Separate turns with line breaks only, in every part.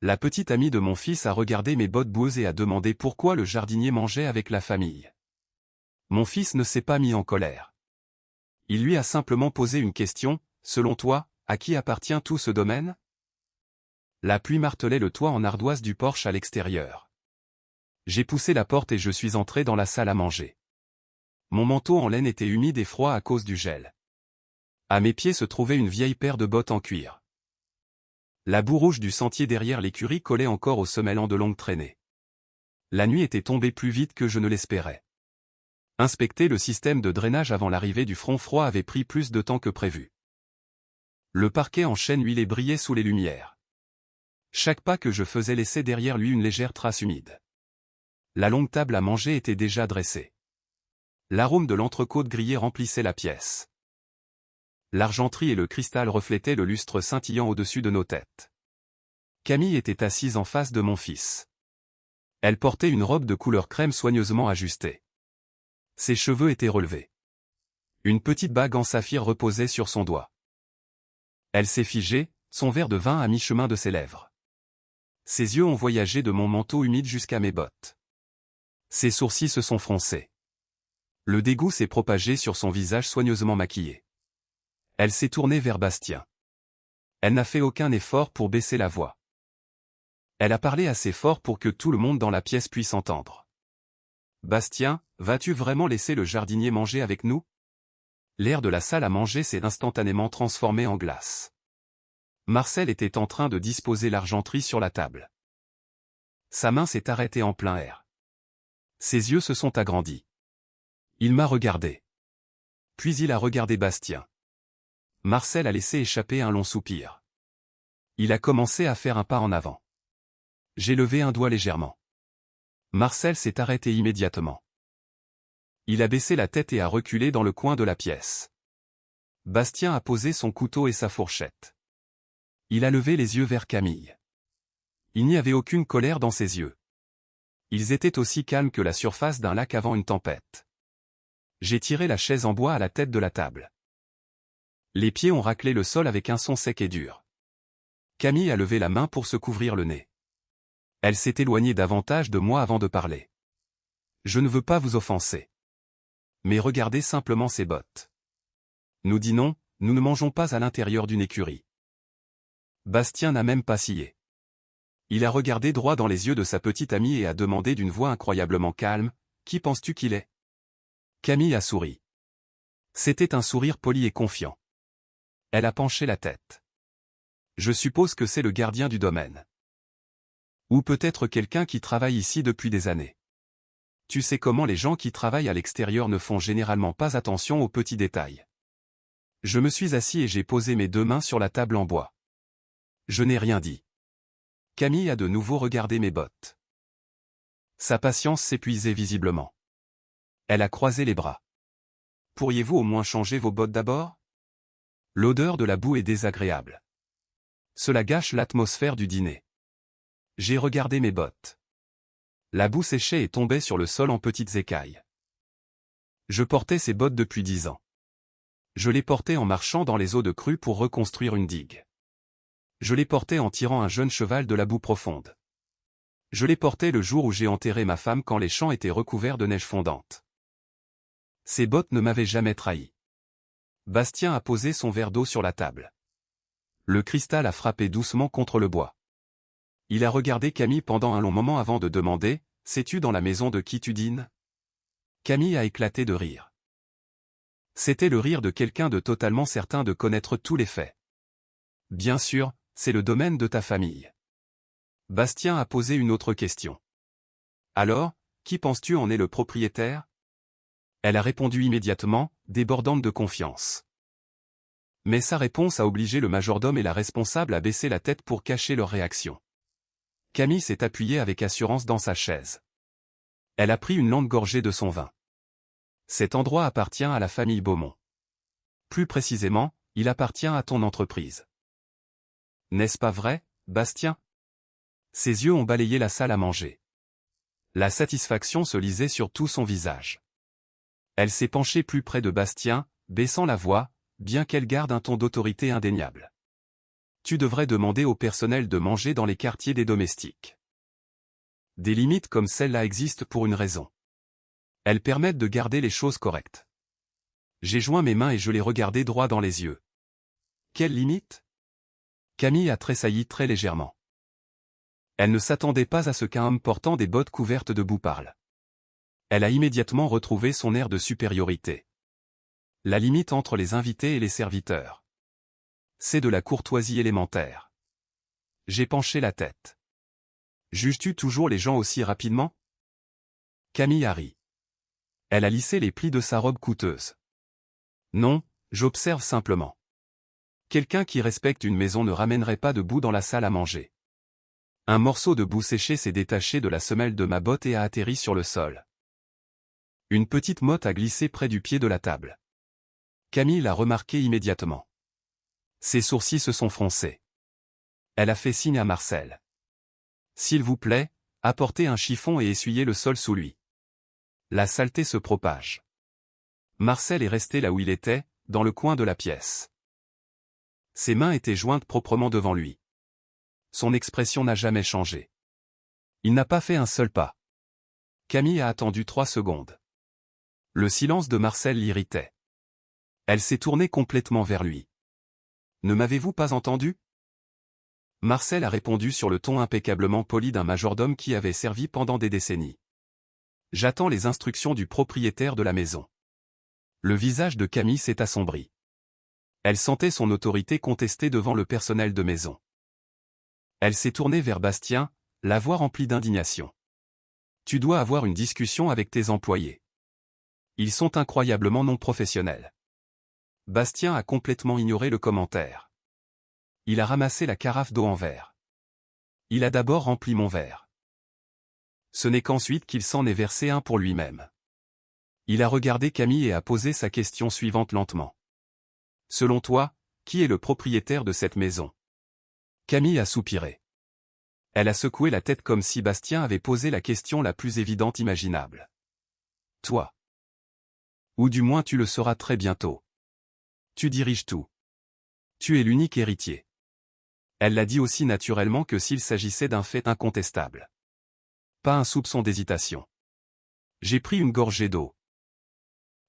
La petite amie de mon fils a regardé mes bottes boueuses et a demandé pourquoi le jardinier mangeait avec la famille. Mon fils ne s'est pas mis en colère. Il lui a simplement posé une question, selon toi, à qui appartient tout ce domaine? La pluie martelait le toit en ardoise du porche à l'extérieur. J'ai poussé la porte et je suis entré dans la salle à manger. Mon manteau en laine était humide et froid à cause du gel. À mes pieds se trouvait une vieille paire de bottes en cuir. La boue rouge du sentier derrière l'écurie collait encore aux semelles en de longues traînées. La nuit était tombée plus vite que je ne l'espérais. Inspecter le système de drainage avant l'arrivée du front froid avait pris plus de temps que prévu. Le parquet en chêne huilé brillait sous les lumières. Chaque pas que je faisais laissait derrière lui une légère trace humide. La longue table à manger était déjà dressée. L'arôme de l'entrecôte grillée remplissait la pièce. L'argenterie et le cristal reflétaient le lustre scintillant au-dessus de nos têtes. Camille était assise en face de mon fils. Elle portait une robe de couleur crème soigneusement ajustée. Ses cheveux étaient relevés. Une petite bague en saphir reposait sur son doigt. Elle s'est figée, son verre de vin à mi-chemin de ses lèvres. Ses yeux ont voyagé de mon manteau humide jusqu'à mes bottes. Ses sourcils se sont froncés. Le dégoût s'est propagé sur son visage soigneusement maquillé. Elle s'est tournée vers Bastien. Elle n'a fait aucun effort pour baisser la voix. Elle a parlé assez fort pour que tout le monde dans la pièce puisse entendre. « Bastien, vas-tu vraiment laisser le jardinier manger avec nous ?» L'air de la salle à manger s'est instantanément transformé en glace. Marcel était en train de disposer l'argenterie sur la table. Sa main s'est arrêtée en plein air. Ses yeux se sont agrandis. Il m'a regardé. Puis il a regardé Bastien. Marcel a laissé échapper un long soupir. Il a commencé à faire un pas en avant. J'ai levé un doigt légèrement. Marcel s'est arrêté immédiatement. Il a baissé la tête et a reculé dans le coin de la pièce. Bastien a posé son couteau et sa fourchette. Il a levé les yeux vers Camille. Il n'y avait aucune colère dans ses yeux. Ils étaient aussi calmes que la surface d'un lac avant une tempête. J'ai tiré la chaise en bois à la tête de la table. Les pieds ont raclé le sol avec un son sec et dur. Camille a levé la main pour se couvrir le nez. Elle s'est éloignée davantage de moi avant de parler. Je ne veux pas vous offenser. Mais regardez simplement ces bottes. Nous dînons, nous ne mangeons pas à l'intérieur d'une écurie. Bastien n'a même pas scié. Il a regardé droit dans les yeux de sa petite amie et a demandé d'une voix incroyablement calme, « Qui penses-tu qu'il est ?» Camille a souri. C'était un sourire poli et confiant. Elle a penché la tête. Je suppose que c'est le gardien du domaine. Ou peut-être quelqu'un qui travaille ici depuis des années. Tu sais comment les gens qui travaillent à l'extérieur ne font généralement pas attention aux petits détails. Je me suis assis et j'ai posé mes deux mains sur la table en bois. Je n'ai rien dit. Camille a de nouveau regardé mes bottes. Sa patience s'épuisait visiblement. Elle a croisé les bras. Pourriez-vous au moins changer vos bottes d'abord? L'odeur de la boue est désagréable. Cela gâche l'atmosphère du dîner. J'ai regardé mes bottes. La boue séchait et tombait sur le sol en petites écailles. Je portais ces bottes depuis 10 ans. Je les portais en marchant dans les eaux de crue pour reconstruire une digue. Je les portais en tirant un jeune cheval de la boue profonde. Je les portais le jour où j'ai enterré ma femme quand les champs étaient recouverts de neige fondante. Ces bottes ne m'avaient jamais trahi. Bastien a posé son verre d'eau sur la table. Le cristal a frappé doucement contre le bois. Il a regardé Camille pendant un long moment avant de demander « Sais-tu dans la maison de qui tu dînes ?» Camille a éclaté de rire. C'était le rire de quelqu'un de totalement certain de connaître tous les faits. « Bien sûr, c'est le domaine de ta famille. » Bastien a posé une autre question. « Alors, qui penses-tu en est le propriétaire ?» Elle a répondu immédiatement, débordante de confiance. Mais sa réponse a obligé le majordome et la responsable à baisser la tête pour cacher leur réaction. Camille s'est appuyée avec assurance dans sa chaise. Elle a pris une longue gorgée de son vin. Cet endroit appartient à la famille Beaumont. Plus précisément, il appartient à ton entreprise. N'est-ce pas vrai, Bastien? Ses yeux ont balayé la salle à manger. La satisfaction se lisait sur tout son visage. Elle s'est penchée plus près de Bastien, baissant la voix, bien qu'elle garde un ton d'autorité indéniable. Tu devrais demander au personnel de manger dans les quartiers des domestiques. Des limites comme celle-là existent pour une raison. Elles permettent de garder les choses correctes. J'ai joint mes mains et je l'ai regardé droit dans les yeux. Quelle limite? Camille a tressailli très légèrement. Elle ne s'attendait pas à ce qu'un homme portant des bottes couvertes de boue parle. Elle a immédiatement retrouvé son air de supériorité. La limite entre les invités et les serviteurs. C'est de la courtoisie élémentaire. J'ai penché la tête. Juges-tu toujours les gens aussi rapidement? Camille a ri. Elle a lissé les plis de sa robe coûteuse. Non, j'observe simplement. Quelqu'un qui respecte une maison ne ramènerait pas de boue dans la salle à manger. Un morceau de boue séchée s'est détaché de la semelle de ma botte et a atterri sur le sol. Une petite motte a glissé près du pied de la table. Camille l'a remarqué immédiatement. Ses sourcils se sont froncés. Elle a fait signe à Marcel. S'il vous plaît, apportez un chiffon et essuyez le sol sous lui. La saleté se propage. Marcel est resté là où il était, dans le coin de la pièce. Ses mains étaient jointes proprement devant lui. Son expression n'a jamais changé. Il n'a pas fait un seul pas. Camille a attendu 3 secondes. Le silence de Marcel l'irritait. Elle s'est tournée complètement vers lui. Ne m'avez-vous pas entendu? Marcel a répondu sur le ton impeccablement poli d'un majordome qui avait servi pendant des décennies. J'attends les instructions du propriétaire de la maison. Le visage de Camille s'est assombri. Elle sentait son autorité contestée devant le personnel de maison. Elle s'est tournée vers Bastien, la voix remplie d'indignation. Tu dois avoir une discussion avec tes employés. Ils sont incroyablement non professionnels. Bastien a complètement ignoré le commentaire. Il a ramassé la carafe d'eau en verre. Il a d'abord rempli mon verre. Ce n'est qu'ensuite qu'il s'en est versé un pour lui-même. Il a regardé Camille et a posé sa question suivante lentement. Selon toi, qui est le propriétaire de cette maison? Camille a soupiré. Elle a secoué la tête comme si Bastien avait posé la question la plus évidente imaginable. Toi. Ou du moins tu le sauras très bientôt. Tu diriges tout. Tu es l'unique héritier. Elle l'a dit aussi naturellement que s'il s'agissait d'un fait incontestable. Pas un soupçon d'hésitation. J'ai pris une gorgée d'eau.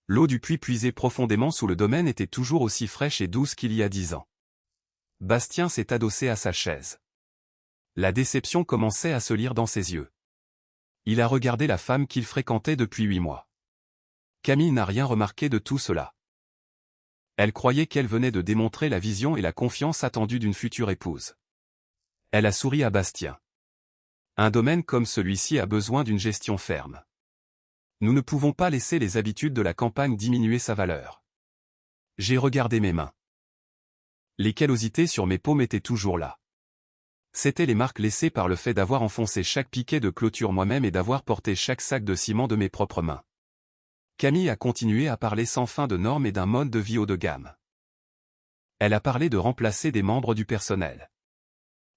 L'eau du puits puisée profondément sous le domaine était toujours aussi fraîche et douce qu'il y a 10 ans. Bastien s'est adossé à sa chaise. La déception commençait à se lire dans ses yeux. Il a regardé la femme qu'il fréquentait depuis 8 mois. Camille n'a rien remarqué de tout cela. Elle croyait qu'elle venait de démontrer la vision et la confiance attendue d'une future épouse. Elle a souri à Bastien. Un domaine comme celui-ci a besoin d'une gestion ferme. Nous ne pouvons pas laisser les habitudes de la campagne diminuer sa valeur. J'ai regardé mes mains. Les callosités sur mes paumes étaient toujours là. C'étaient les marques laissées par le fait d'avoir enfoncé chaque piquet de clôture moi-même et d'avoir porté chaque sac de ciment de mes propres mains. Camille a continué à parler sans fin de normes et d'un mode de vie haut de gamme. Elle a parlé de remplacer des membres du personnel.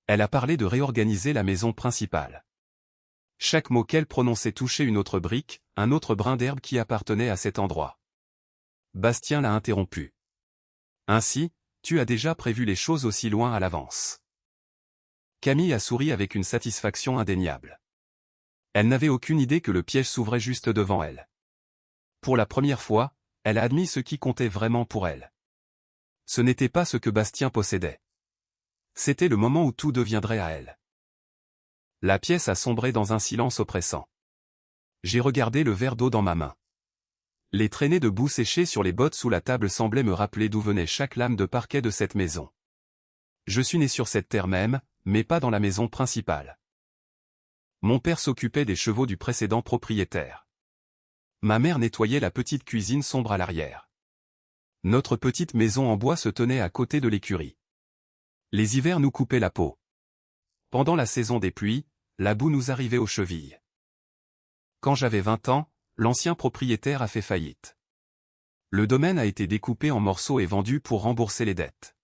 Elle a parlé de réorganiser la maison principale. Chaque mot qu'elle prononçait touchait une autre brique, un autre brin d'herbe qui appartenait à cet endroit. Bastien l'a interrompu. Ainsi, tu as déjà prévu les choses aussi loin à l'avance. Camille a souri avec une satisfaction indéniable. Elle n'avait aucune idée que le piège s'ouvrait juste devant elle. Pour la première fois, elle a admis ce qui comptait vraiment pour elle. Ce n'était pas ce que Bastien possédait. C'était le moment où tout deviendrait à elle. La pièce a sombré dans un silence oppressant. J'ai regardé le verre d'eau dans ma main. Les traînées de boue séchée sur les bottes sous la table semblaient me rappeler d'où venait chaque lame de parquet de cette maison. Je suis né sur cette terre même, mais pas dans la maison principale. Mon père s'occupait des chevaux du précédent propriétaire. Ma mère nettoyait la petite cuisine sombre à l'arrière. Notre petite maison en bois se tenait à côté de l'écurie. Les hivers nous coupaient la peau. Pendant la saison des pluies, la boue nous arrivait aux chevilles. Quand j'avais 20 ans, l'ancien propriétaire a fait faillite. Le domaine a été découpé en morceaux et vendu pour rembourser les dettes.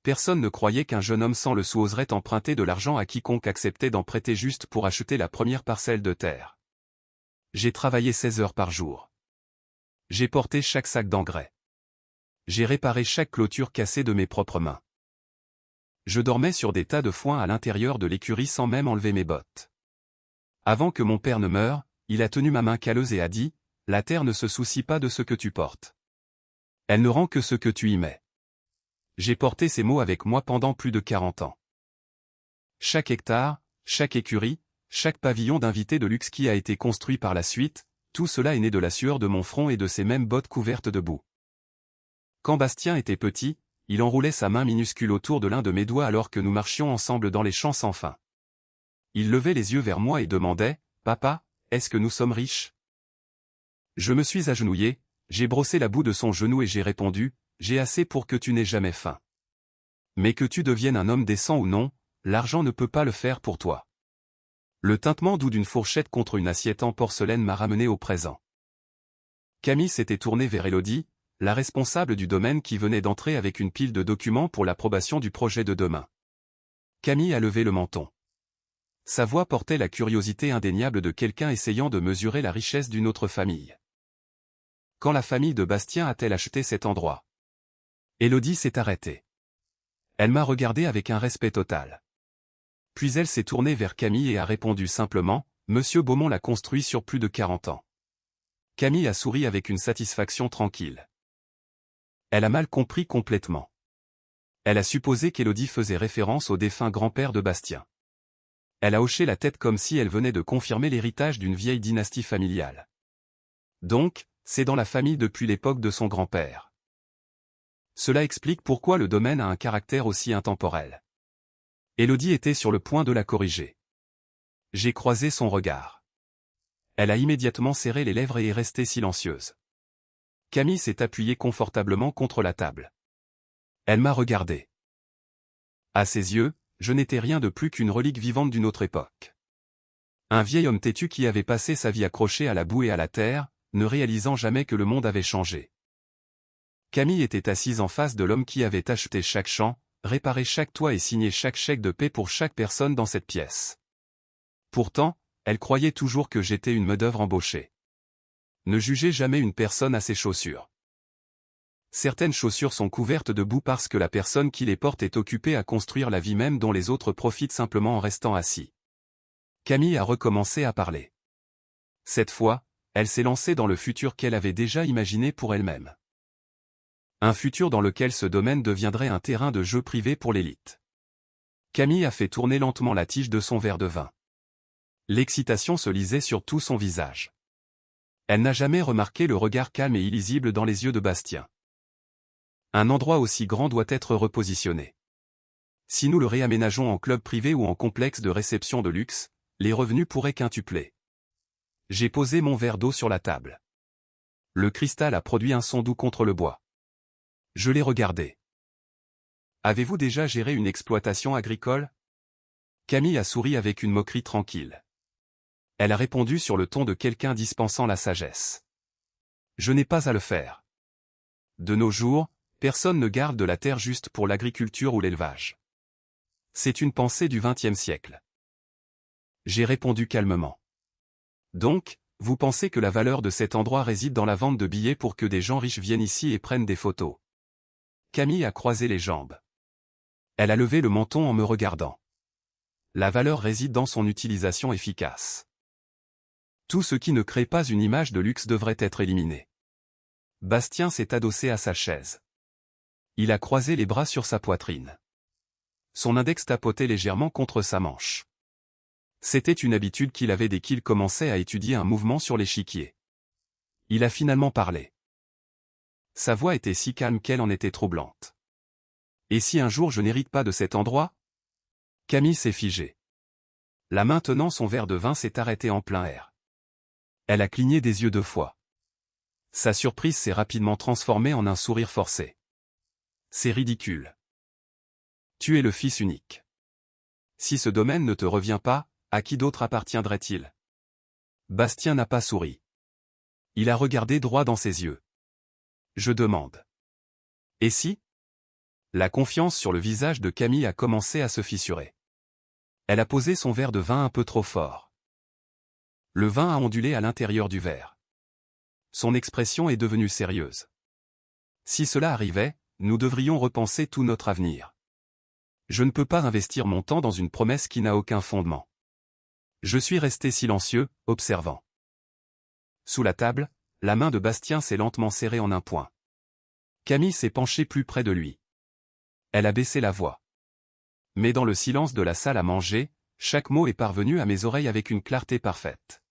Personne ne croyait qu'un jeune homme sans le sou oserait emprunter de l'argent à quiconque acceptait d'en prêter juste pour acheter la première parcelle de terre. J'ai travaillé 16 heures par jour. J'ai porté chaque sac d'engrais. J'ai réparé chaque clôture cassée de mes propres mains. Je dormais sur des tas de foin à l'intérieur de l'écurie sans même enlever mes bottes. Avant que mon père ne meure, il a tenu ma main calleuse et a dit, « La terre ne se soucie pas de ce que tu portes. Elle ne rend que ce que tu y mets. » J'ai porté ces mots avec moi pendant plus de 40 ans. Chaque hectare, chaque écurie, chaque pavillon d'invités de luxe qui a été construit par la suite, tout cela est né de la sueur de mon front et de ces mêmes bottes couvertes de boue. Quand Bastien était petit, il enroulait sa main minuscule autour de l'un de mes doigts alors que nous marchions ensemble dans les champs sans fin. Il levait les yeux vers moi et demandait, « Papa, est-ce que nous sommes riches ?» Je me suis agenouillé, j'ai brossé la boue de son genou et j'ai répondu, « J'ai assez pour que tu n'aies jamais faim. Mais que tu deviennes un homme décent ou non, l'argent ne peut pas le faire pour toi. » Le tintement doux d'une fourchette contre une assiette en porcelaine m'a ramené au présent. Camille s'était tournée vers Élodie, la responsable du domaine qui venait d'entrer avec une pile de documents pour l'approbation du projet de demain. Camille a levé le menton. Sa voix portait la curiosité indéniable de quelqu'un essayant de mesurer la richesse d'une autre famille. Quand la famille de Bastien a-t-elle acheté cet endroit? Élodie s'est arrêtée. Elle m'a regardé avec un respect total. Puis elle s'est tournée vers Camille et a répondu simplement, « Monsieur Beaumont l'a construit sur plus de 40 ans. » Camille a souri avec une satisfaction tranquille. Elle a mal compris complètement. Elle a supposé qu'Élodie faisait référence au défunt grand-père de Bastien. Elle a hoché la tête comme si elle venait de confirmer l'héritage d'une vieille dynastie familiale. Donc, c'est dans la famille depuis l'époque de son grand-père. Cela explique pourquoi le domaine a un caractère aussi intemporel. Élodie était sur le point de la corriger. J'ai croisé son regard. Elle a immédiatement serré les lèvres et est restée silencieuse. Camille s'est appuyée confortablement contre la table. Elle m'a regardé. À ses yeux, je n'étais rien de plus qu'une relique vivante d'une autre époque. Un vieil homme têtu qui avait passé sa vie accroché à la boue et à la terre, ne réalisant jamais que le monde avait changé. Camille était assise en face de l'homme qui avait acheté chaque champ, réparé chaque toit et signé chaque chèque de paie pour chaque personne dans cette pièce. Pourtant, elle croyait toujours que j'étais une main-d'œuvre embauchée. Ne jugez jamais une personne à ses chaussures. Certaines chaussures sont couvertes de boue parce que la personne qui les porte est occupée à construire la vie même dont les autres profitent simplement en restant assis. Camille a recommencé à parler. Cette fois, elle s'est lancée dans le futur qu'elle avait déjà imaginé pour elle-même. Un futur dans lequel ce domaine deviendrait un terrain de jeu privé pour l'élite. Camille a fait tourner lentement la tige de son verre de vin. L'excitation se lisait sur tout son visage. Elle n'a jamais remarqué le regard calme et illisible dans les yeux de Bastien. Un endroit aussi grand doit être repositionné. Si nous le réaménageons en club privé ou en complexe de réception de luxe, les revenus pourraient quintupler. J'ai posé mon verre d'eau sur la table. Le cristal a produit un son doux contre le bois. Je l'ai regardé. Avez-vous déjà géré une exploitation agricole? Camille a souri avec une moquerie tranquille. Elle a répondu sur le ton de quelqu'un dispensant la sagesse. Je n'ai pas à le faire. De nos jours, personne ne garde de la terre juste pour l'agriculture ou l'élevage. C'est une pensée du XXe siècle. J'ai répondu calmement. Donc, vous pensez que la valeur de cet endroit réside dans la vente de billets pour que des gens riches viennent ici et prennent des photos? Camille a croisé les jambes. Elle a levé le menton en me regardant. La valeur réside dans son utilisation efficace. Tout ce qui ne crée pas une image de luxe devrait être éliminé. Bastien s'est adossé à sa chaise. Il a croisé les bras sur sa poitrine. Son index tapotait légèrement contre sa manche. C'était une habitude qu'il avait dès qu'il commençait à étudier un mouvement sur l'échiquier. Il a finalement parlé. Sa voix était si calme qu'elle en était troublante. Et si un jour je n'hérite pas de cet endroit? Camille s'est figée. La main tenant son verre de vin s'est arrêtée en plein air. Elle a cligné des yeux 2 fois. Sa surprise s'est rapidement transformée en un sourire forcé. C'est ridicule. Tu es le fils unique. Si ce domaine ne te revient pas, à qui d'autre appartiendrait-il? Bastien n'a pas souri. Il a regardé droit dans ses yeux. Je demande. Et si? La confiance sur le visage de Camille a commencé à se fissurer. Elle a posé son verre de vin un peu trop fort. Le vin a ondulé à l'intérieur du verre. Son expression est devenue sérieuse. Si cela arrivait, nous devrions repenser tout notre avenir. Je ne peux pas investir mon temps dans une promesse qui n'a aucun fondement. Je suis resté silencieux, observant. Sous la table, la main de Bastien s'est lentement serrée en un point. Camille s'est penchée plus près de lui. Elle a baissé la voix. Mais dans le silence de la salle à manger, chaque mot est parvenu à mes oreilles avec une clarté parfaite.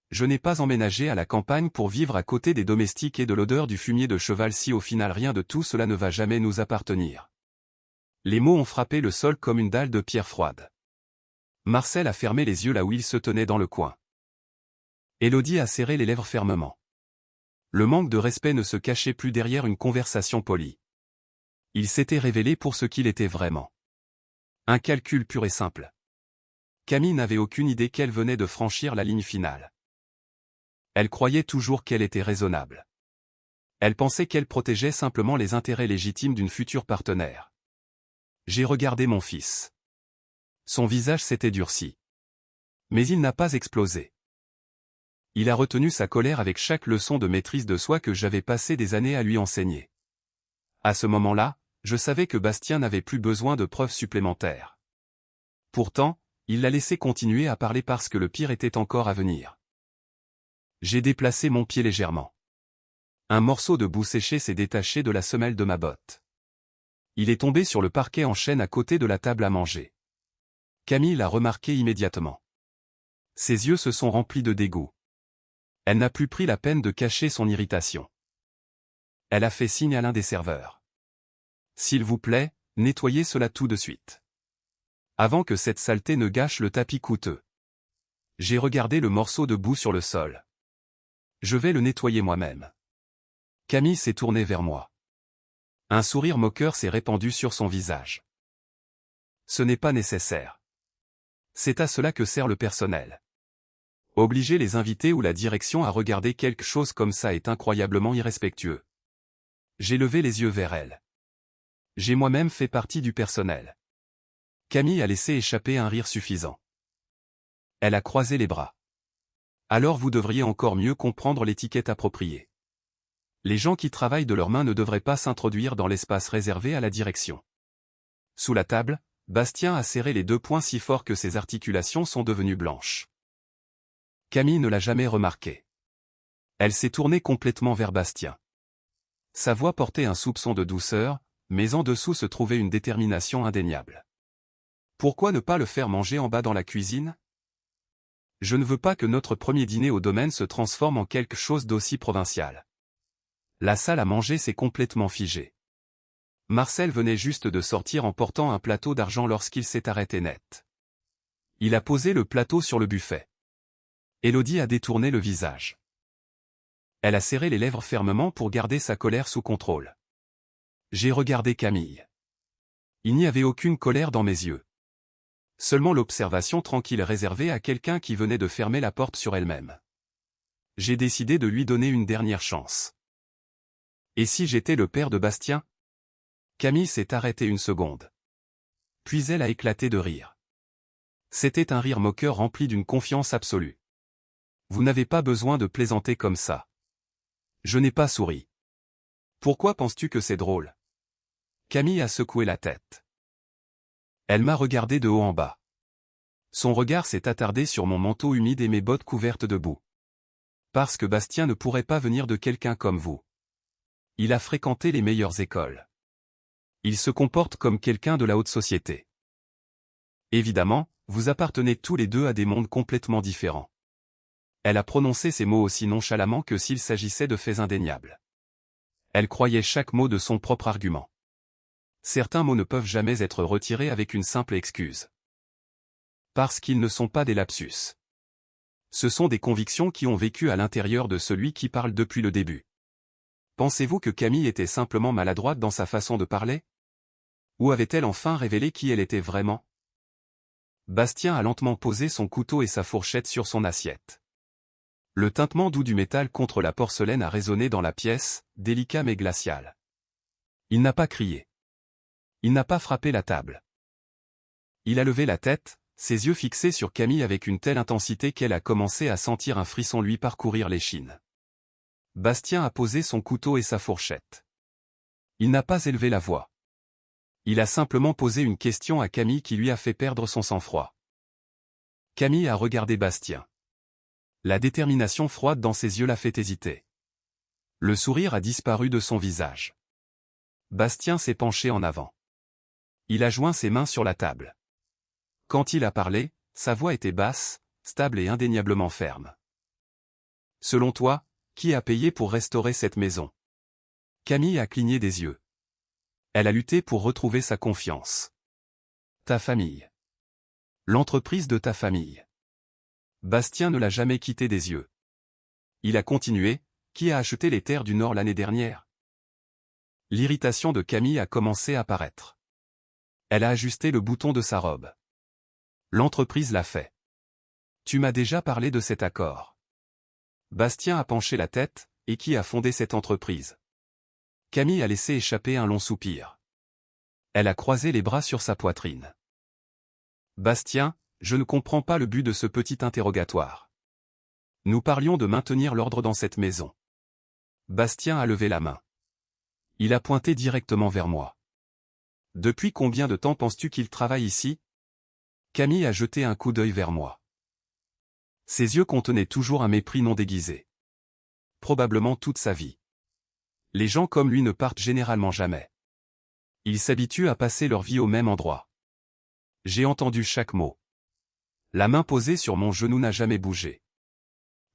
Je n'ai pas emménagé à la campagne pour vivre à côté des domestiques et de l'odeur du fumier de cheval si au final rien de tout cela ne va jamais nous appartenir. Les mots ont frappé le sol comme une dalle de pierre froide. Marcel a fermé les yeux là où il se tenait dans le coin. Élodie a serré les lèvres fermement. Le manque de respect ne se cachait plus derrière une conversation polie. Il s'était révélé pour ce qu'il était vraiment. Un calcul pur et simple. Camille n'avait aucune idée qu'elle venait de franchir la ligne finale. Elle croyait toujours qu'elle était raisonnable. Elle pensait qu'elle protégeait simplement les intérêts légitimes d'une future partenaire. J'ai regardé mon fils. Son visage s'était durci. Mais il n'a pas explosé. Il a retenu sa colère avec chaque leçon de maîtrise de soi que j'avais passé des années à lui enseigner. À ce moment-là, je savais que Bastien n'avait plus besoin de preuves supplémentaires. Pourtant, il l'a laissé continuer à parler parce que le pire était encore à venir. J'ai déplacé mon pied légèrement. Un morceau de boue séchée s'est détaché de la semelle de ma botte. Il est tombé sur le parquet en chêne à côté de la table à manger. Camille l'a remarqué immédiatement. Ses yeux se sont remplis de dégoût. Elle n'a plus pris la peine de cacher son irritation. Elle a fait signe à l'un des serveurs. « S'il vous plaît, nettoyez cela tout de suite. Avant que cette saleté ne gâche le tapis coûteux. » J'ai regardé le morceau de boue sur le sol. Je vais le nettoyer moi-même. Camille s'est tournée vers moi. Un sourire moqueur s'est répandu sur son visage. Ce n'est pas nécessaire. C'est à cela que sert le personnel. Obliger les invités ou la direction à regarder quelque chose comme ça est incroyablement irrespectueux. J'ai levé les yeux vers elle. J'ai moi-même fait partie du personnel. Camille a laissé échapper un rire suffisant. Elle a croisé les bras. Alors vous devriez encore mieux comprendre l'étiquette appropriée. Les gens qui travaillent de leurs mains ne devraient pas s'introduire dans l'espace réservé à la direction. Sous la table, Bastien a serré les deux poings si fort que ses articulations sont devenues blanches. Camille ne l'a jamais remarqué. Elle s'est tournée complètement vers Bastien. Sa voix portait un soupçon de douceur, mais en dessous se trouvait une détermination indéniable. Pourquoi ne pas le faire manger en bas dans la cuisine? Je ne veux pas que notre premier dîner au domaine se transforme en quelque chose d'aussi provincial. La salle à manger s'est complètement figée. Marcel venait juste de sortir en portant un plateau d'argent lorsqu'il s'est arrêté net. Il a posé le plateau sur le buffet. Élodie a détourné le visage. Elle a serré les lèvres fermement pour garder sa colère sous contrôle. J'ai regardé Camille. Il n'y avait aucune colère dans mes yeux. Seulement l'observation tranquille réservée à quelqu'un qui venait de fermer la porte sur elle-même. J'ai décidé de lui donner une dernière chance. Et si j'étais le père de Bastien? Camille s'est arrêtée une seconde. Puis elle a éclaté de rire. C'était un rire moqueur rempli d'une confiance absolue. Vous n'avez pas besoin de plaisanter comme ça. Je n'ai pas souri. Pourquoi penses-tu que c'est drôle? Camille a secoué la tête. Elle m'a regardé de haut en bas. Son regard s'est attardé sur mon manteau humide et mes bottes couvertes de boue. Parce que Bastien ne pourrait pas venir de quelqu'un comme vous. Il a fréquenté les meilleures écoles. Il se comporte comme quelqu'un de la haute société. Évidemment, vous appartenez tous les deux à des mondes complètement différents. Elle a prononcé ces mots aussi nonchalamment que s'il s'agissait de faits indéniables. Elle croyait chaque mot de son propre argument. Certains mots ne peuvent jamais être retirés avec une simple excuse. Parce qu'ils ne sont pas des lapsus. Ce sont des convictions qui ont vécu à l'intérieur de celui qui parle depuis le début. Pensez-vous que Camille était simplement maladroite dans sa façon de parler? Ou avait-elle enfin révélé qui elle était vraiment? Bastien a lentement posé son couteau et sa fourchette sur son assiette. Le tintement doux du métal contre la porcelaine a résonné dans la pièce, délicat mais glacial. Il n'a pas crié. Il n'a pas frappé la table. Il a levé la tête, ses yeux fixés sur Camille avec une telle intensité qu'elle a commencé à sentir un frisson lui parcourir l'échine. Bastien a posé son couteau et sa fourchette. Il n'a pas élevé la voix. Il a simplement posé une question à Camille qui lui a fait perdre son sang-froid. Camille a regardé Bastien. La détermination froide dans ses yeux l'a fait hésiter. Le sourire a disparu de son visage. Bastien s'est penché en avant. Il a joint ses mains sur la table. Quand il a parlé, sa voix était basse, stable et indéniablement ferme. Selon toi, qui a payé pour restaurer cette maison? Camille a cligné des yeux. Elle a lutté pour retrouver sa confiance. Ta famille. L'entreprise de ta famille. Bastien ne l'a jamais quitté des yeux. Il a continué, qui a acheté les terres du Nord l'année dernière? L'irritation de Camille a commencé à paraître. Elle a ajusté le bouton de sa robe. L'entreprise l'a fait. Tu m'as déjà parlé de cet accord. Bastien a penché la tête, et qui a fondé cette entreprise? Camille a laissé échapper un long soupir. Elle a croisé les bras sur sa poitrine. Bastien, je ne comprends pas le but de ce petit interrogatoire. Nous parlions de maintenir l'ordre dans cette maison. Bastien a levé la main. Il a pointé directement vers moi. Depuis combien de temps penses-tu qu'il travaille ici? Camille a jeté un coup d'œil vers moi. Ses yeux contenaient toujours un mépris non déguisé. Probablement toute sa vie. Les gens comme lui ne partent généralement jamais. Ils s'habituent à passer leur vie au même endroit. J'ai entendu chaque mot. La main posée sur mon genou n'a jamais bougé.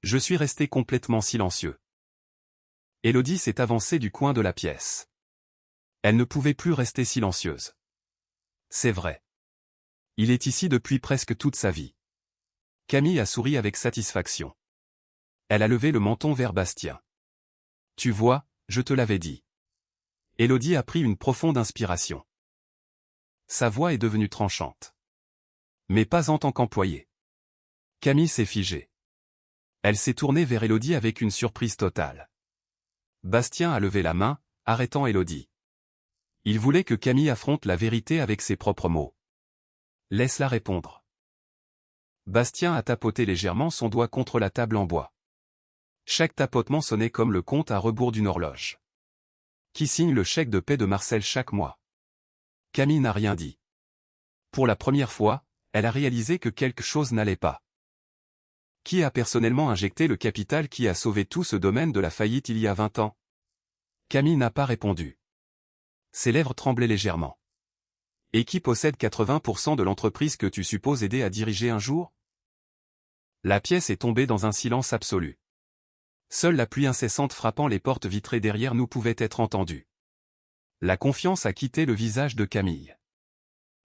Je suis resté complètement silencieux. Élodie s'est avancée du coin de la pièce. Elle ne pouvait plus rester silencieuse. C'est vrai. Il est ici depuis presque toute sa vie. Camille a souri avec satisfaction. Elle a levé le menton vers Bastien. Tu vois, je te l'avais dit. Élodie a pris une profonde inspiration. Sa voix est devenue tranchante. Mais pas en tant qu'employée. Camille s'est figée. Elle s'est tournée vers Élodie avec une surprise totale. Bastien a levé la main, arrêtant Élodie. Il voulait que Camille affronte la vérité avec ses propres mots. Laisse-la répondre. Bastien a tapoté légèrement son doigt contre la table en bois. Chaque tapotement sonnait comme le compte à rebours d'une horloge. Qui signe le chèque de paie de Marcel chaque mois? Camille n'a rien dit. Pour la première fois, elle a réalisé que quelque chose n'allait pas. Qui a personnellement injecté le capital qui a sauvé tout ce domaine de la faillite il y a 20 ans? Camille n'a pas répondu. Ses lèvres tremblaient légèrement. Et qui possède 80% de l'entreprise que tu supposes aider à diriger un jour? La pièce est tombée dans un silence absolu. Seule la pluie incessante frappant les portes vitrées derrière nous pouvait être entendue. La confiance a quitté le visage de Camille.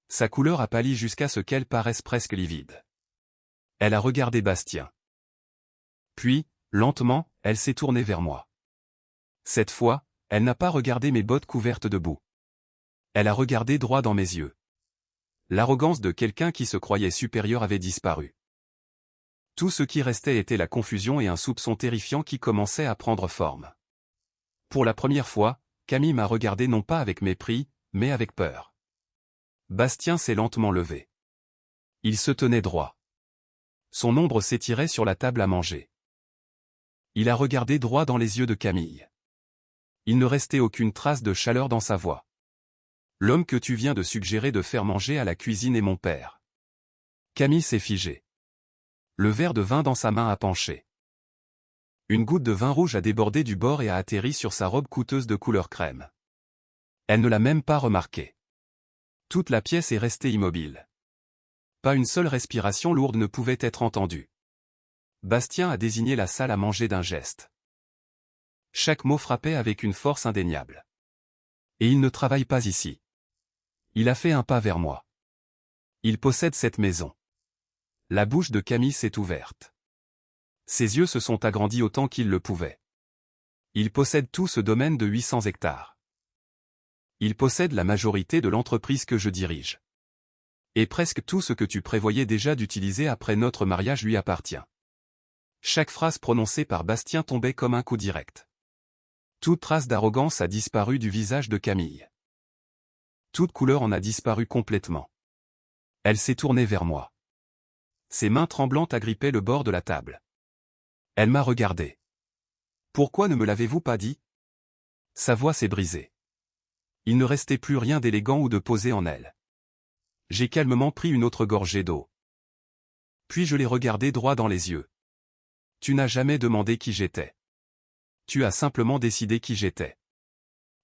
Sa couleur a pâli jusqu'à ce qu'elle paraisse presque livide. Elle a regardé Bastien. Puis, lentement, elle s'est tournée vers moi. Cette fois, elle n'a pas regardé mes bottes couvertes de boue. Elle a regardé droit dans mes yeux. L'arrogance de quelqu'un qui se croyait supérieur avait disparu. Tout ce qui restait était la confusion et un soupçon terrifiant qui commençait à prendre forme. Pour la première fois, Camille m'a regardé non pas avec mépris, mais avec peur. Bastien s'est lentement levé. Il se tenait droit. Son ombre s'étirait sur la table à manger. Il a regardé droit dans les yeux de Camille. Il ne restait aucune trace de chaleur dans sa voix. L'homme que tu viens de suggérer de faire manger à la cuisine est mon père. Camille s'est figée. Le verre de vin dans sa main a penché. Une goutte de vin rouge a débordé du bord et a atterri sur sa robe coûteuse de couleur crème. Elle ne l'a même pas remarqué. Toute la pièce est restée immobile. Pas une seule respiration lourde ne pouvait être entendue. Bastien a désigné la salle à manger d'un geste. Chaque mot frappait avec une force indéniable. Et il ne travaille pas ici. Il a fait un pas vers moi. Il possède cette maison. La bouche de Camille s'est ouverte. Ses yeux se sont agrandis autant qu'il le pouvait. Il possède tout ce domaine de 800 hectares. Il possède la majorité de l'entreprise que je dirige. Et presque tout ce que tu prévoyais déjà d'utiliser après notre mariage lui appartient. Chaque phrase prononcée par Bastien tombait comme un coup direct. Toute trace d'arrogance a disparu du visage de Camille. Toute couleur en a disparu complètement. Elle s'est tournée vers moi. Ses mains tremblantes agrippaient le bord de la table. Elle m'a regardé. Pourquoi ne me l'avez-vous pas dit? Sa voix s'est brisée. Il ne restait plus rien d'élégant ou de posé en elle. J'ai calmement pris une autre gorgée d'eau. Puis je l'ai regardé droit dans les yeux. Tu n'as jamais demandé qui j'étais. Tu as simplement décidé qui j'étais.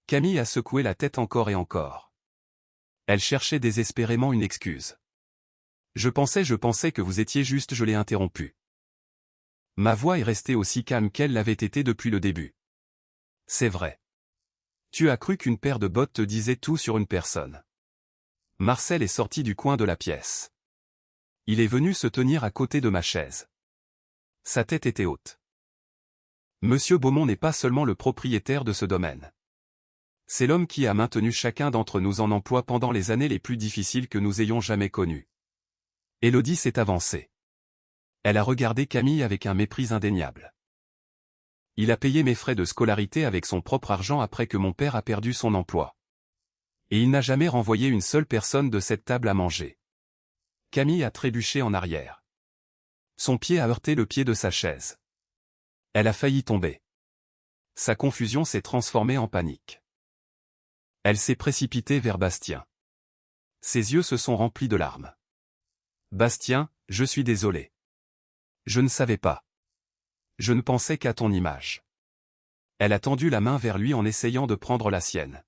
Camille a secoué la tête encore et encore. Elle cherchait désespérément une excuse. Je pensais que vous étiez juste, je l'ai interrompu. Ma voix est restée aussi calme qu'elle l'avait été depuis le début. C'est vrai. Tu as cru qu'une paire de bottes te disait tout sur une personne. Marcel est sorti du coin de la pièce. Il est venu se tenir à côté de ma chaise. Sa tête était haute. Monsieur Beaumont n'est pas seulement le propriétaire de ce domaine. C'est l'homme qui a maintenu chacun d'entre nous en emploi pendant les années les plus difficiles que nous ayons jamais connues. Élodie s'est avancée. Elle a regardé Camille avec un mépris indéniable. Il a payé mes frais de scolarité avec son propre argent après que mon père a perdu son emploi. Et il n'a jamais renvoyé une seule personne de cette table à manger. Camille a trébuché en arrière. Son pied a heurté le pied de sa chaise. Elle a failli tomber. Sa confusion s'est transformée en panique. Elle s'est précipitée vers Bastien. Ses yeux se sont remplis de larmes. Bastien, je suis désolé. Je ne savais pas. Je ne pensais qu'à ton image. Elle a tendu la main vers lui en essayant de prendre la sienne.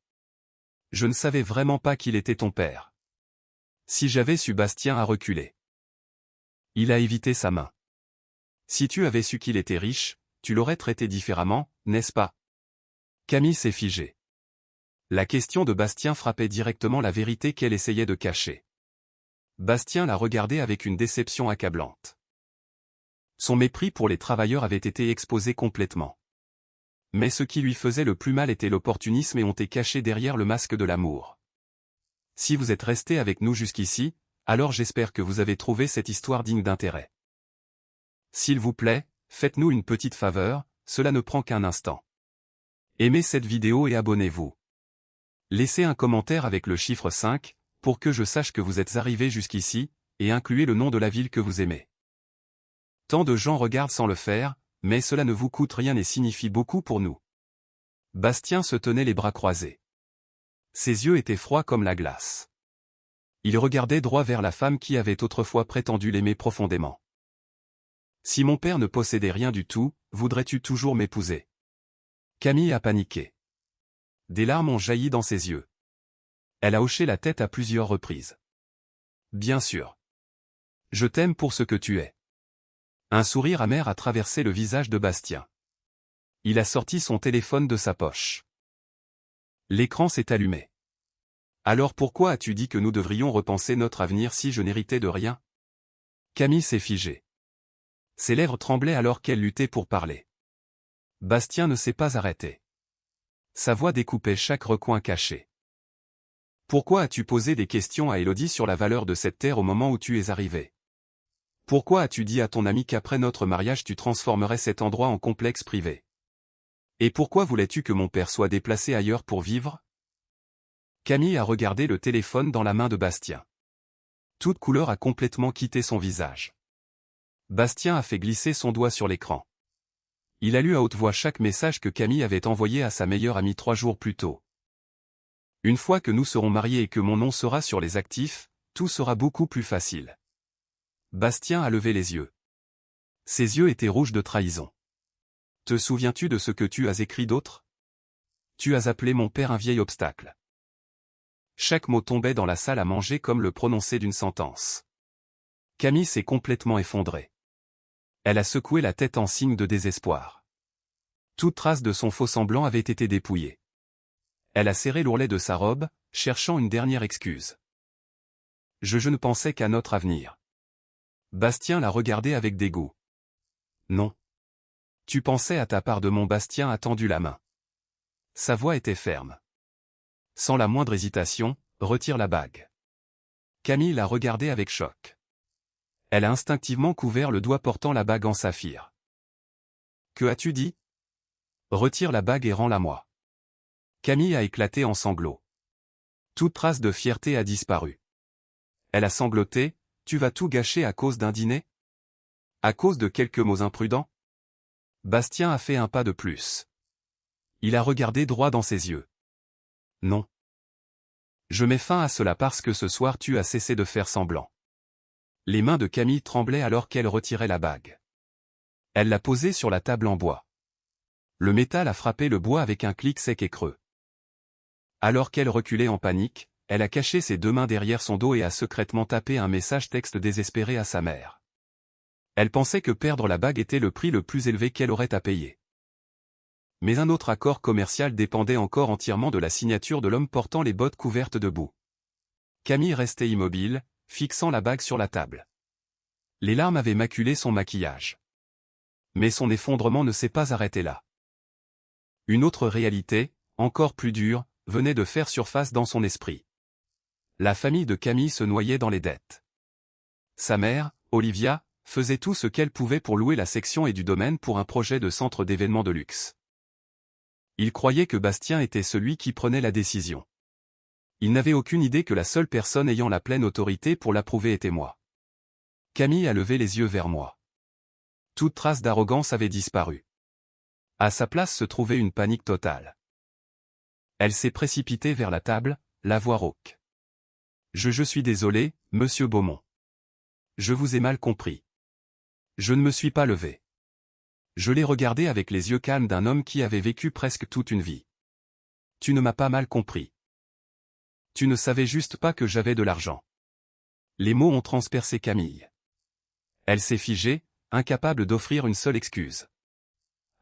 Je ne savais vraiment pas qu'il était ton père. Si j'avais su, Bastien a reculé. Il a évité sa main. Si tu avais su qu'il était riche, tu l'aurais traité différemment, n'est-ce pas? Camille s'est figée. La question de Bastien frappait directement la vérité qu'elle essayait de cacher. Bastien l'a regardée avec une déception accablante. Son mépris pour les travailleurs avait été exposé complètement. Mais ce qui lui faisait le plus mal était l'opportunisme et on était caché derrière le masque de l'amour. Si vous êtes resté avec nous jusqu'ici, alors j'espère que vous avez trouvé cette histoire digne d'intérêt. S'il vous plaît, faites-nous une petite faveur, cela ne prend qu'un instant. Aimez cette vidéo et abonnez-vous. Laissez un commentaire avec le chiffre 5, pour que je sache que vous êtes arrivé jusqu'ici, et incluez le nom de la ville que vous aimez. Tant de gens regardent sans le faire, mais cela ne vous coûte rien et signifie beaucoup pour nous. Bastien se tenait les bras croisés. Ses yeux étaient froids comme la glace. Il regardait droit vers la femme qui avait autrefois prétendu l'aimer profondément. Si mon père ne possédait rien du tout, voudrais-tu toujours m'épouser? Camille a paniqué. Des larmes ont jailli dans ses yeux. Elle a hoché la tête à plusieurs reprises. Bien sûr. Je t'aime pour ce que tu es. Un sourire amer a traversé le visage de Bastien. Il a sorti son téléphone de sa poche. L'écran s'est allumé. Alors pourquoi as-tu dit que nous devrions repenser notre avenir si je n'héritais de rien? Camille s'est figée. Ses lèvres tremblaient alors qu'elle luttait pour parler. Bastien ne s'est pas arrêté. Sa voix découpait chaque recoin caché. Pourquoi as-tu posé des questions à Élodie sur la valeur de cette terre au moment où tu es arrivé? Pourquoi as-tu dit à ton ami qu'après notre mariage tu transformerais cet endroit en complexe privé? Et pourquoi voulais-tu que mon père soit déplacé ailleurs pour vivre? Camille a regardé le téléphone dans la main de Bastien. Toute couleur a complètement quitté son visage. Bastien a fait glisser son doigt sur l'écran. Il a lu à haute voix chaque message que Camille avait envoyé à sa meilleure amie 3 jours plus tôt. Une fois que nous serons mariés et que mon nom sera sur les actifs, tout sera beaucoup plus facile. Bastien a levé les yeux. Ses yeux étaient rouges de trahison. Te souviens-tu de ce que tu as écrit d'autre? Tu as appelé mon père un vieil obstacle. Chaque mot tombait dans la salle à manger comme le prononcé d'une sentence. Camille s'est complètement effondrée. Elle a secoué la tête en signe de désespoir. Toute trace de son faux-semblant avait été dépouillée. Elle a serré l'ourlet de sa robe, cherchant une dernière excuse. Je ne pensais qu'à notre avenir. Bastien l'a regardé avec dégoût. Non. Tu pensais à ta part de mon Bastien a tendu la main. Sa voix était ferme. Sans la moindre hésitation, retire la bague. Camille l'a regardé avec choc. Elle a instinctivement couvert le doigt portant la bague en saphir. Que as-tu dit? Retire la bague et rends-la-moi. Camille a éclaté en sanglots. Toute trace de fierté a disparu. Elle a sangloté. Tu vas tout gâcher à cause d'un dîner? À cause de quelques mots imprudents? Bastien a fait un pas de plus. Il a regardé droit dans ses yeux. Non. Je mets fin à cela parce que ce soir tu as cessé de faire semblant. Les mains de Camille tremblaient alors qu'elle retirait la bague. Elle l'a posée sur la table en bois. Le métal a frappé le bois avec un clic sec et creux. Alors qu'elle reculait en panique, elle a caché ses deux mains derrière son dos et a secrètement tapé un message texte désespéré à sa mère. Elle pensait que perdre la bague était le prix le plus élevé qu'elle aurait à payer. Mais un autre accord commercial dépendait encore entièrement de la signature de l'homme portant les bottes couvertes de boue. Camille restait immobile, fixant la bague sur la table. Les larmes avaient maculé son maquillage. Mais son effondrement ne s'est pas arrêté là. Une autre réalité, encore plus dure, venait de faire surface dans son esprit. La famille de Camille se noyait dans les dettes. Sa mère, Olivia, faisait tout ce qu'elle pouvait pour louer la section et du domaine pour un projet de centre d'événements de luxe. Il croyait que Bastien était celui qui prenait la décision. Il n'avait aucune idée que la seule personne ayant la pleine autorité pour l'approuver était moi. Camille a levé les yeux vers moi. Toute trace d'arrogance avait disparu. À sa place se trouvait une panique totale. Elle s'est précipitée vers la table, la voix rauque. Je suis désolé, monsieur Beaumont. Je vous ai mal compris. Je ne me suis pas levé. Je l'ai regardé avec les yeux calmes d'un homme qui avait vécu presque toute une vie. Tu ne m'as pas mal compris. Tu ne savais juste pas que j'avais de l'argent. Les mots ont transpercé Camille. Elle s'est figée, incapable d'offrir une seule excuse.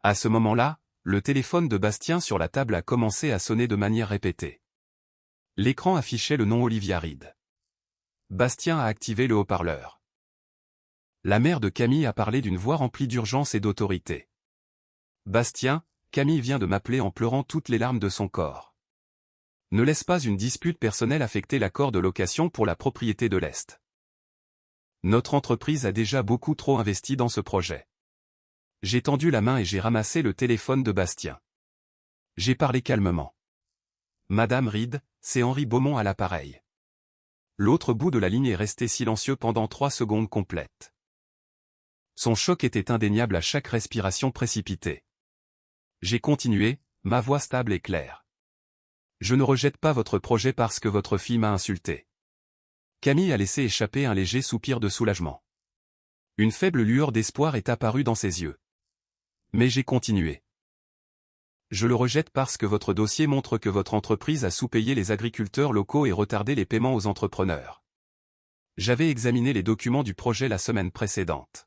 À ce moment-là, le téléphone de Bastien sur la table a commencé à sonner de manière répétée. L'écran affichait le nom Olivia Reed. Bastien a activé le haut-parleur. La mère de Camille a parlé d'une voix remplie d'urgence et d'autorité. Bastien, Camille vient de m'appeler en pleurant toutes les larmes de son corps. Ne laisse pas une dispute personnelle affecter l'accord de location pour la propriété de l'Est. Notre entreprise a déjà beaucoup trop investi dans ce projet. J'ai tendu la main et j'ai ramassé le téléphone de Bastien. J'ai parlé calmement. Madame Reed, c'est Henri Beaumont à l'appareil. L'autre bout de la ligne est resté silencieux pendant 3 secondes complètes. Son choc était indéniable à chaque respiration précipitée. J'ai continué, ma voix stable et claire. Je ne rejette pas votre projet parce que votre fille m'a insulté. Camille a laissé échapper un léger soupir de soulagement. Une faible lueur d'espoir est apparue dans ses yeux. Mais j'ai continué. Je le rejette parce que votre dossier montre que votre entreprise a sous-payé les agriculteurs locaux et retardé les paiements aux entrepreneurs. J'avais examiné les documents du projet la semaine précédente.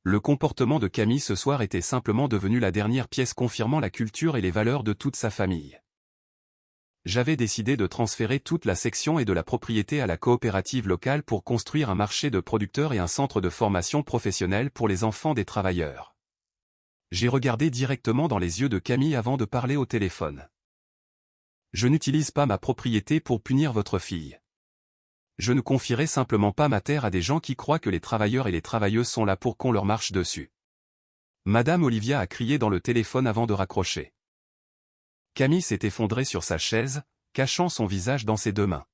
Le comportement de Camille ce soir était simplement devenu la dernière pièce confirmant la culture et les valeurs de toute sa famille. J'avais décidé de transférer toute la section et de la propriété à la coopérative locale pour construire un marché de producteurs et un centre de formation professionnelle pour les enfants des travailleurs. J'ai regardé directement dans les yeux de Camille avant de parler au téléphone. Je n'utilise pas ma propriété pour punir votre fille. Je ne confierai simplement pas ma terre à des gens qui croient que les travailleurs et les travailleuses sont là pour qu'on leur marche dessus. Madame Olivia a crié dans le téléphone avant de raccrocher. Camille s'est effondrée sur sa chaise, cachant son visage dans ses deux mains.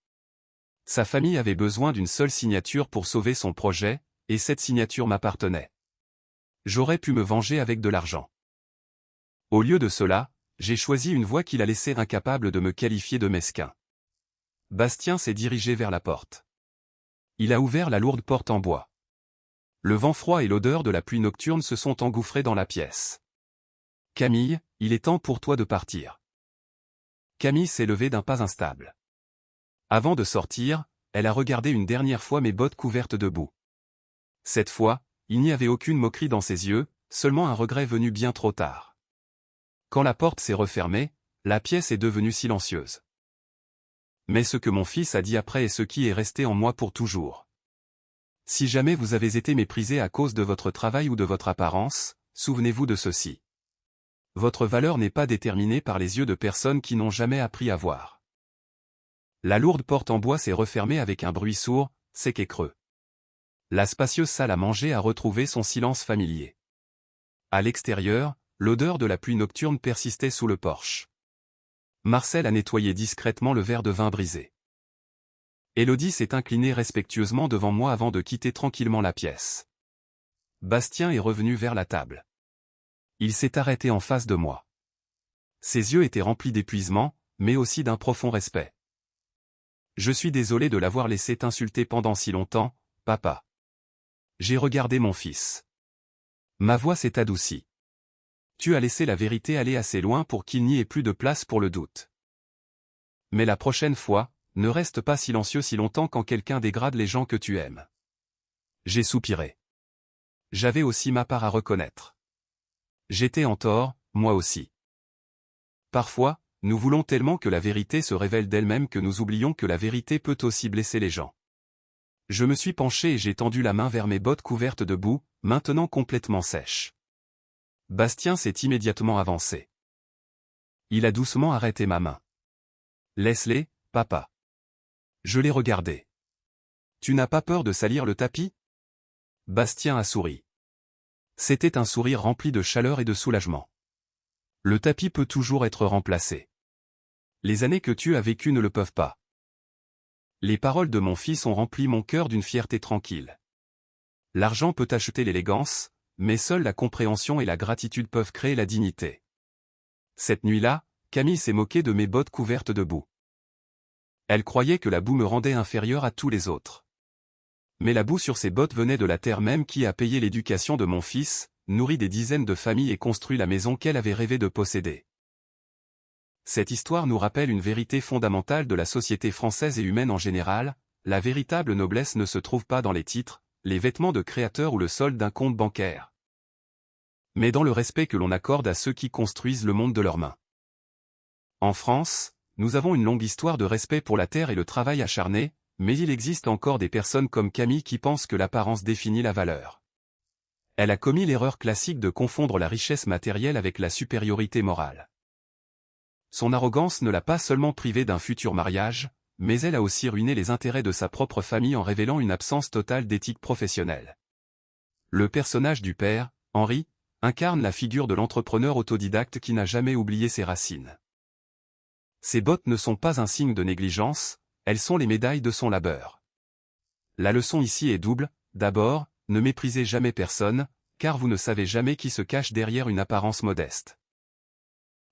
Sa famille avait besoin d'une seule signature pour sauver son projet, et cette signature m'appartenait. J'aurais pu me venger avec de l'argent. Au lieu de cela, j'ai choisi une voie qui l'a laissé incapable de me qualifier de mesquin. Bastien s'est dirigé vers la porte. Il a ouvert la lourde porte en bois. Le vent froid et l'odeur de la pluie nocturne se sont engouffrés dans la pièce. Camille, il est temps pour toi de partir. Camille s'est levée d'un pas instable. Avant de sortir, elle a regardé une dernière fois mes bottes couvertes de boue. Cette fois, il n'y avait aucune moquerie dans ses yeux, seulement un regret venu bien trop tard. Quand la porte s'est refermée, la pièce est devenue silencieuse. Mais ce que mon fils a dit après est ce qui est resté en moi pour toujours. Si jamais vous avez été méprisé à cause de votre travail ou de votre apparence, souvenez-vous de ceci. Votre valeur n'est pas déterminée par les yeux de personnes qui n'ont jamais appris à voir. La lourde porte en bois s'est refermée avec un bruit sourd, sec et creux. La spacieuse salle à manger a retrouvé son silence familier. À l'extérieur, l'odeur de la pluie nocturne persistait sous le porche. Marcel a nettoyé discrètement le verre de vin brisé. Élodie s'est inclinée respectueusement devant moi avant de quitter tranquillement la pièce. Bastien est revenu vers la table. Il s'est arrêté en face de moi. Ses yeux étaient remplis d'épuisement, mais aussi d'un profond respect. Je suis désolé de l'avoir laissé t'insulter pendant si longtemps, papa. J'ai regardé mon fils. Ma voix s'est adoucie. Tu as laissé la vérité aller assez loin pour qu'il n'y ait plus de place pour le doute. Mais la prochaine fois, ne reste pas silencieux si longtemps quand quelqu'un dégrade les gens que tu aimes. J'ai soupiré. J'avais aussi ma part à reconnaître. J'étais en tort, moi aussi. Parfois, nous voulons tellement que la vérité se révèle d'elle-même que nous oublions que la vérité peut aussi blesser les gens. Je me suis penché et j'ai tendu la main vers mes bottes couvertes de boue, maintenant complètement sèches. Bastien s'est immédiatement avancé. Il a doucement arrêté ma main. Laisse-les, papa. Je l'ai regardé. Tu n'as pas peur de salir le tapis? Bastien a souri. C'était un sourire rempli de chaleur et de soulagement. Le tapis peut toujours être remplacé. Les années que tu as vécues ne le peuvent pas. Les paroles de mon fils ont rempli mon cœur d'une fierté tranquille. L'argent peut acheter l'élégance, mais seule la compréhension et la gratitude peuvent créer la dignité. Cette nuit-là, Camille s'est moquée de mes bottes couvertes de boue. Elle croyait que la boue me rendait inférieur à tous les autres. Mais la boue sur ses bottes venait de la terre même qui a payé l'éducation de mon fils, nourri des dizaines de familles et construit la maison qu'elle avait rêvé de posséder. Cette histoire nous rappelle une vérité fondamentale de la société française et humaine en général, la véritable noblesse ne se trouve pas dans les titres, les vêtements de créateurs ou le solde d'un compte bancaire, mais dans le respect que l'on accorde à ceux qui construisent le monde de leurs mains. En France, nous avons une longue histoire de respect pour la terre et le travail acharné, mais il existe encore des personnes comme Camille qui pensent que l'apparence définit la valeur. Elle a commis l'erreur classique de confondre la richesse matérielle avec la supériorité morale. Son arrogance ne l'a pas seulement privée d'un futur mariage, mais elle a aussi ruiné les intérêts de sa propre famille en révélant une absence totale d'éthique professionnelle. Le personnage du père, Henri, incarne la figure de l'entrepreneur autodidacte qui n'a jamais oublié ses racines. Ses bottes ne sont pas un signe de négligence, elles sont les médailles de son labeur. La leçon ici est double, d'abord, ne méprisez jamais personne, car vous ne savez jamais qui se cache derrière une apparence modeste.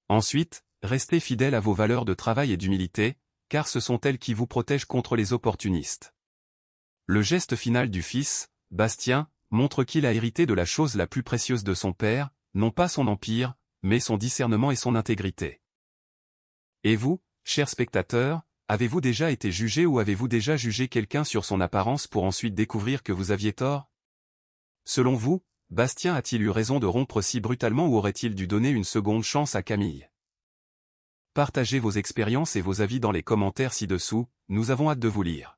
Ensuite, restez fidèle à vos valeurs de travail et d'humilité, car ce sont elles qui vous protègent contre les opportunistes. Le geste final du fils, Bastien, montre qu'il a hérité de la chose la plus précieuse de son père, non pas son empire, mais son discernement et son intégrité. Et vous, chers spectateurs, avez-vous déjà été jugé ou avez-vous déjà jugé quelqu'un sur son apparence pour ensuite découvrir que vous aviez tort? Selon vous, Bastien a-t-il eu raison de rompre si brutalement ou aurait-il dû donner une seconde chance à Camille? Partagez vos expériences et vos avis dans les commentaires ci-dessous, nous avons hâte de vous lire.